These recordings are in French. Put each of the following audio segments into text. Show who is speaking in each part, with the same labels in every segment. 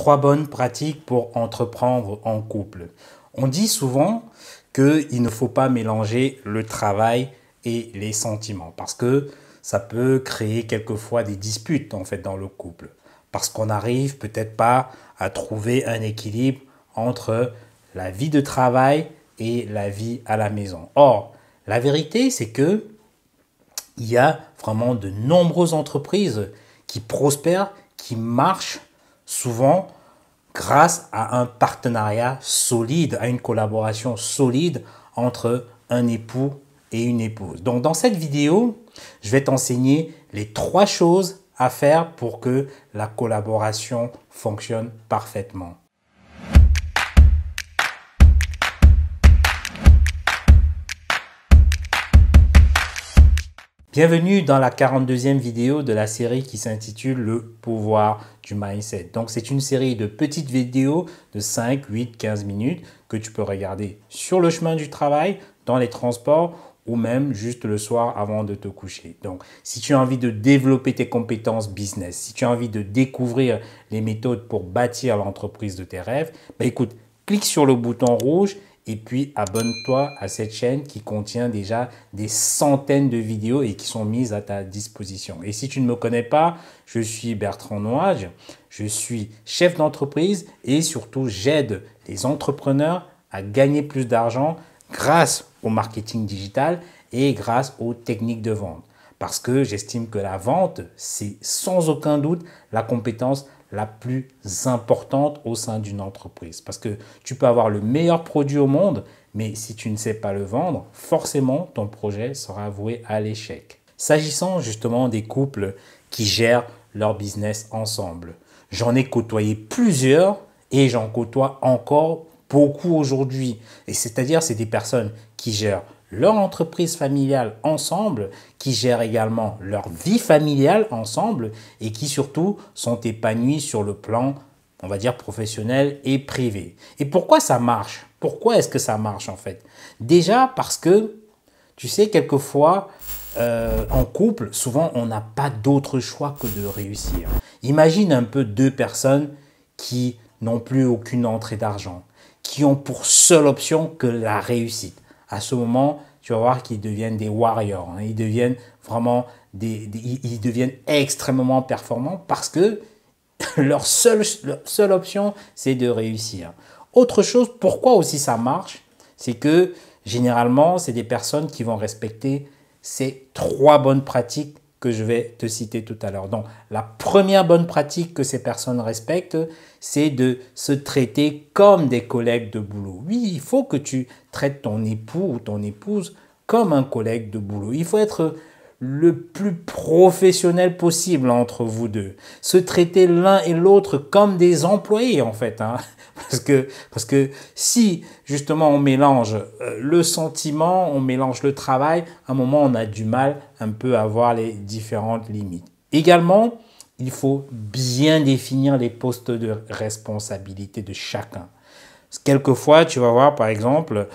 Speaker 1: 3 bonnes pratiques pour entreprendre en couple. On dit souvent qu'il ne faut pas mélanger le travail et les sentiments parce que ça peut créer quelquefois des disputes en fait dans le couple. Parce qu'on n'arrive peut-être pas à trouver un équilibre entre la vie de travail et la vie à la maison. Or, la vérité, c'est que il y a vraiment de nombreuses entreprises qui prospèrent, qui marchent souvent grâce à un partenariat solide, à une collaboration solide entre un époux et une épouse. Donc dans cette vidéo, je vais t'enseigner les 3 choses à faire pour que la collaboration fonctionne parfaitement. Bienvenue dans la 42e vidéo de la série qui s'intitule Le pouvoir du mindset. Donc c'est une série de petites vidéos de 5, 8, 15 minutes que tu peux regarder sur le chemin du travail, dans les transports ou même juste le soir avant de te coucher. Donc si tu as envie de développer tes compétences business, si tu as envie de découvrir les méthodes pour bâtir l'entreprise de tes rêves, écoute, clique sur le bouton rouge et puis abonne-toi à cette chaîne qui contient déjà des centaines de vidéos et qui sont mises à ta disposition. Et si tu ne me connais pas, je suis Bertrand Nouage, je suis chef d'entreprise et surtout j'aide les entrepreneurs à gagner plus d'argent grâce au marketing digital et grâce aux techniques de vente. Parce que j'estime que la vente, c'est sans aucun doute la compétence la plus importante au sein d'une entreprise. Parce que tu peux avoir le meilleur produit au monde, mais si tu ne sais pas le vendre, forcément ton projet sera voué à l'échec. S'agissant justement des couples qui gèrent leur business ensemble, j'en ai côtoyé plusieurs et j'en côtoie encore beaucoup aujourd'hui. Et c'est-à-dire, c'est des personnes qui gèrent leur entreprise familiale ensemble, qui gèrent également leur vie familiale ensemble et qui surtout sont épanouis sur le plan, on va dire, professionnel et privé. Et pourquoi ça marche? Pourquoi est-ce que ça marche en fait? Déjà parce que, tu sais, quelquefois, en couple, souvent, on n'a pas d'autre choix que de réussir. Imagine un peu 2 personnes qui n'ont plus aucune entrée d'argent, qui ont pour seule option que la réussite. À ce moment, tu vas voir qu'ils deviennent des warriors. Ils deviennent vraiment ils deviennent extrêmement performants parce que leur seule option, c'est de réussir. Autre chose, pourquoi aussi ça marche, c'est que généralement, c'est des personnes qui vont respecter ces 3 bonnes pratiques que je vais te citer tout à l'heure. Donc, la première bonne pratique que ces personnes respectent, c'est de se traiter comme des collègues de boulot. Oui, il faut que tu traites ton époux ou ton épouse comme un collègue de boulot. Il faut être le plus professionnel possible entre vous deux. Se traiter l'un et l'autre comme des employés en fait. Parce que si justement on mélange le sentiment, on mélange le travail, à un moment on a du mal un peu à voir les différentes limites. Également, il faut bien définir les postes de responsabilité de chacun. Quelquefois, tu vas voir par exemple,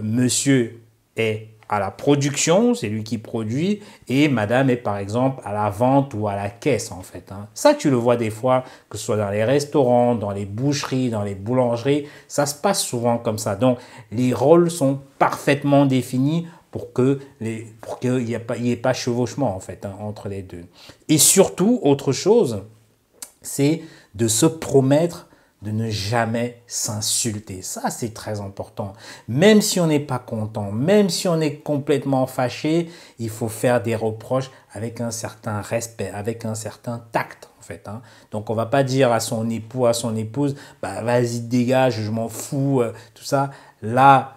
Speaker 1: monsieur est à la production, c'est lui qui produit, et madame est par exemple à la vente ou à la caisse en fait. Ça, tu le vois des fois, que ce soit dans les restaurants, dans les boucheries, dans les boulangeries, ça se passe souvent comme ça. Donc, les rôles sont parfaitement définis pour qu'il n'y ait pas chevauchement en fait entre les deux. Et surtout, autre chose, c'est de se promettre de ne jamais s'insulter. Ça, c'est très important. Même si on n'est pas content, même si on est complètement fâché, il faut faire des reproches avec un certain respect, avec un certain tact, en fait. Donc, on va pas dire à son époux, à son épouse, bah, vas-y, dégage, je m'en fous, tout ça. Là,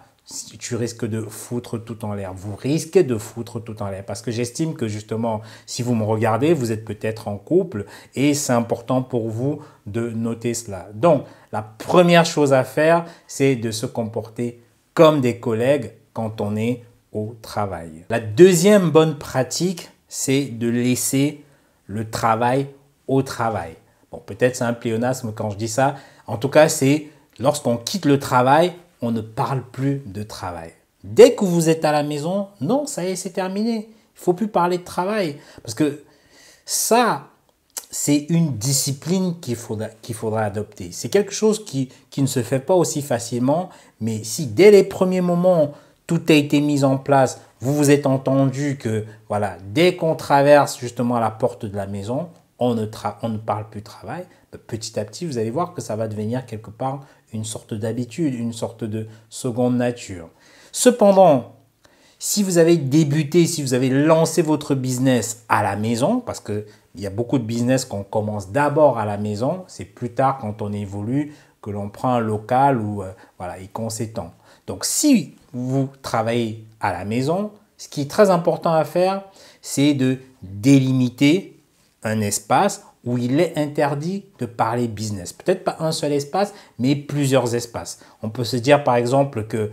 Speaker 1: tu risques de foutre tout en l'air. Vous risquez de foutre tout en l'air parce que j'estime que justement, si vous me regardez, vous êtes peut-être en couple et c'est important pour vous de noter cela. Donc, la première chose à faire, c'est de se comporter comme des collègues quand on est au travail. La deuxième bonne pratique, c'est de laisser le travail au travail. Bon, peut-être c'est un pléonasme quand je dis ça. En tout cas, c'est lorsqu'on quitte le travail, on ne parle plus de travail. Dès que vous êtes à la maison, non, ça y est, c'est terminé. Il ne faut plus parler de travail. Parce que ça, c'est une discipline qu'il faudra adopter. C'est quelque chose qui ne se fait pas aussi facilement, mais si dès les premiers moments, tout a été mis en place, vous vous êtes entendu que voilà, dès qu'on traverse justement la porte de la maison, on ne parle plus travail, petit à petit, vous allez voir que ça va devenir quelque part une sorte d'habitude, une sorte de seconde nature. Cependant, si vous avez débuté, si vous avez lancé votre business à la maison, parce qu'il y a beaucoup de business qu'on commence d'abord à la maison, c'est plus tard quand on évolue que l'on prend un local ou voilà, et qu'on s'étend. Donc si vous travaillez à la maison, ce qui est très important à faire, c'est de délimiter un espace où il est interdit de parler business. Peut-être pas un seul espace, mais plusieurs espaces. On peut se dire par exemple que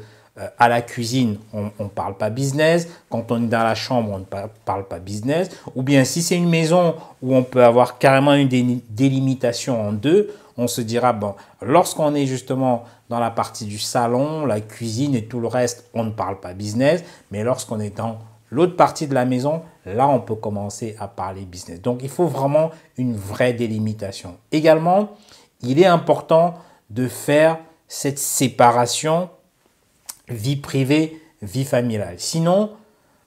Speaker 1: à la cuisine, on ne parle pas business. Quand on est dans la chambre, on ne parle pas business. Ou bien si c'est une maison où on peut avoir carrément une délimitation en deux, on se dira, bon, lorsqu'on est justement dans la partie du salon, la cuisine et tout le reste, on ne parle pas business. Mais lorsqu'on est dans l'autre partie de la maison, là, on peut commencer à parler business. Donc, il faut vraiment une vraie délimitation. Également, il est important de faire cette séparation vie privée, vie familiale. Sinon,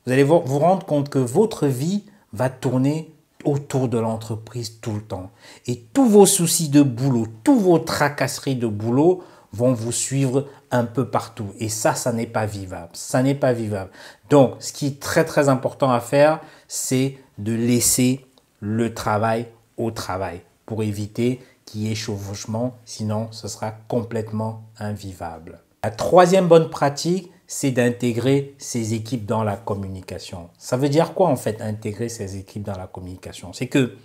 Speaker 1: vous allez vous rendre compte que votre vie va tourner autour de l'entreprise tout le temps. Et tous vos soucis de boulot, tous vos tracasseries de boulot vont vous suivre un peu partout. Et ça n'est pas vivable. Ça n'est pas vivable. Donc, ce qui est très, très important à faire, c'est de laisser le travail au travail pour éviter qu'il y ait chevauchement. Sinon, ce sera complètement invivable. La troisième bonne pratique, c'est d'intégrer ces équipes dans la communication. Ça veut dire quoi en fait, intégrer ces équipes dans la communication? C'est que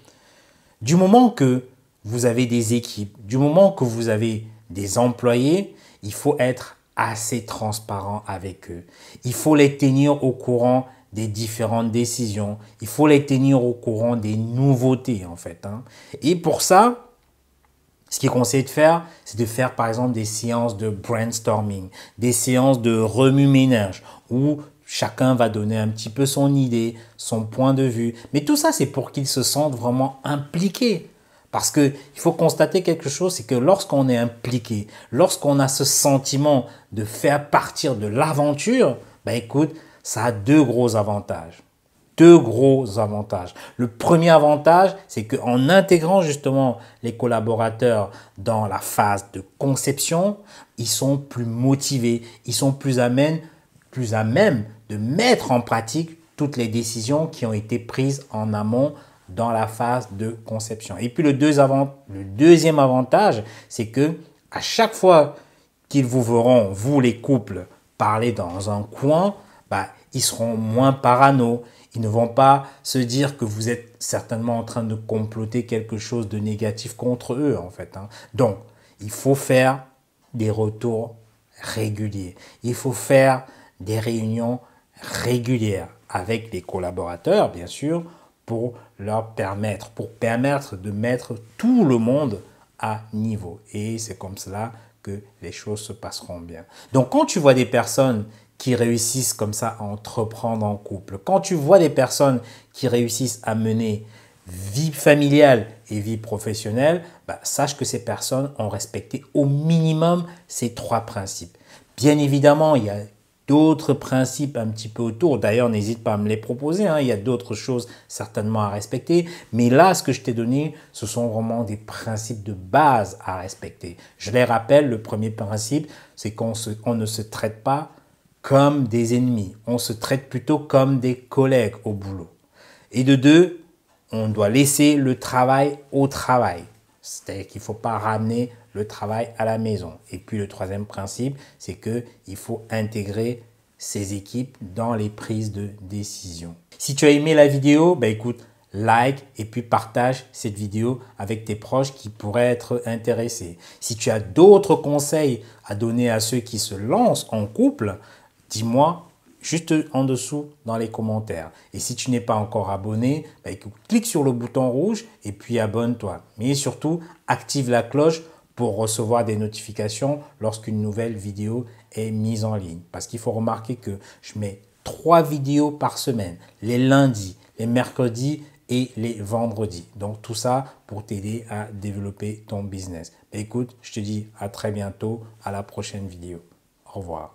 Speaker 1: du moment que vous avez des équipes, du moment que vous avez des employés, il faut être assez transparent avec eux. Il faut les tenir au courant des différentes décisions. Il faut les tenir au courant des nouveautés en fait. Et pour ça, ce qu'il conseille de faire, c'est de faire par exemple des séances de brainstorming, des séances de remue-ménage où chacun va donner un petit peu son idée, son point de vue. Mais tout ça, c'est pour qu'ils se sentent vraiment impliqués. Parce qu'il faut constater quelque chose, c'est que lorsqu'on est impliqué, lorsqu'on a ce sentiment de faire partir de l'aventure, ben écoute, ça a deux gros avantages. Deux gros avantages. Le premier avantage, c'est qu'en intégrant justement les collaborateurs dans la phase de conception, ils sont plus motivés, ils sont plus à même de mettre en pratique toutes les décisions qui ont été prises en amont dans la phase de conception. Et puis le deuxième avantage, c'est que à chaque fois qu'ils vous verront, vous les couples, parler dans un coin, ils seront moins parano. Ils ne vont pas se dire que vous êtes certainement en train de comploter quelque chose de négatif contre eux, en fait. Donc, il faut faire des retours réguliers. Il faut faire des réunions régulières avec les collaborateurs, bien sûr, pour permettre de mettre tout le monde à niveau. Et c'est comme cela que les choses se passeront bien. Donc, quand tu vois des personnes qui réussissent comme ça à entreprendre en couple, quand tu vois des personnes qui réussissent à mener vie familiale et vie professionnelle, sache que ces personnes ont respecté au minimum ces trois principes. Bien évidemment, il y a d'autres principes un petit peu autour. D'ailleurs, n'hésite pas à me les proposer. Il y a d'autres choses certainement à respecter. Mais là, ce que je t'ai donné, ce sont vraiment des principes de base à respecter. Je les rappelle, le premier principe, c'est qu'on ne se traite pas comme des ennemis. On se traite plutôt comme des collègues au boulot. Et de deux, on doit laisser le travail au travail. C'est-à-dire qu'il ne faut pas ramener le travail à la maison. Et puis le troisième principe, c'est qu'il faut intégrer ces équipes dans les prises de décision. Si tu as aimé la vidéo, écoute, like et puis partage cette vidéo avec tes proches qui pourraient être intéressés. Si tu as d'autres conseils à donner à ceux qui se lancent en couple, dis-moi juste en dessous dans les commentaires. Et si tu n'es pas encore abonné, clique sur le bouton rouge et puis abonne-toi. Mais surtout, active la cloche pour recevoir des notifications lorsqu'une nouvelle vidéo est mise en ligne. Parce qu'il faut remarquer que je mets 3 vidéos par semaine, les lundis, les mercredis et les vendredis. Donc tout ça pour t'aider à développer ton business. Écoute, je te dis à très bientôt, à la prochaine vidéo. Au revoir.